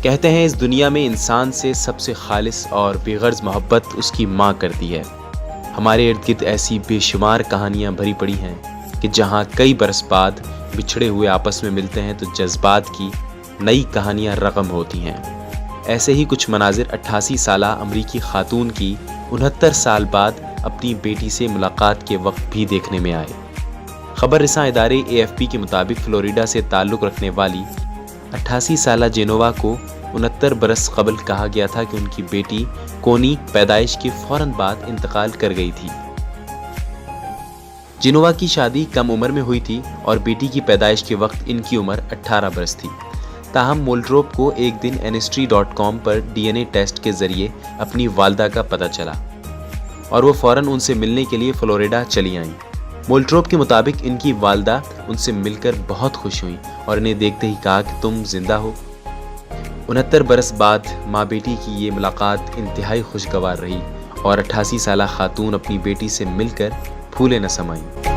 کہتے ہیں اس دنیا میں انسان سے سب سے خالص اور بے غرض محبت اس کی ماں کرتی ہے۔ ہمارے ارد گرد ایسی بے شمار کہانیاں بھری پڑی ہیں کہ جہاں کئی برس بعد بچھڑے ہوئے آپس میں ملتے ہیں تو جذبات کی نئی کہانیاں رقم ہوتی ہیں۔ ایسے ہی کچھ مناظر 88 سالہ امریکی خاتون کی 69 سال بعد اپنی بیٹی سے ملاقات کے وقت بھی دیکھنے میں آئے۔ خبر رساں ادارے AFP کے مطابق فلوریڈا سے تعلق رکھنے والی 88 سالہ جینووا کو 69 برس قبل کہا گیا تھا کہ ان کی بیٹی کونی پیدائش کے فوراً بعد انتقال کر گئی تھی۔ جینووا کی شادی کم عمر میں ہوئی تھی اور بیٹی کی پیدائش کے وقت ان کی عمر 18 برس تھی۔ تاہم مولٹروپ کو ایک دن NST.com پر DNA ٹیسٹ کے ذریعے اپنی والدہ کا پتہ چلا اور وہ فوراً ان سے ملنے کے لیے فلوریڈا چلی آئیں۔ مولٹروپ کے مطابق ان کی والدہ ان سے مل کر بہت خوش ہوئیں اور انہیں دیکھتے ہی کہا کہ تم زندہ ہو۔ 69 برس بعد ماں بیٹی کی یہ ملاقات انتہائی خوشگوار رہی اور 88 سالہ خاتون اپنی بیٹی سے مل کر پھولے نہ سمائیں۔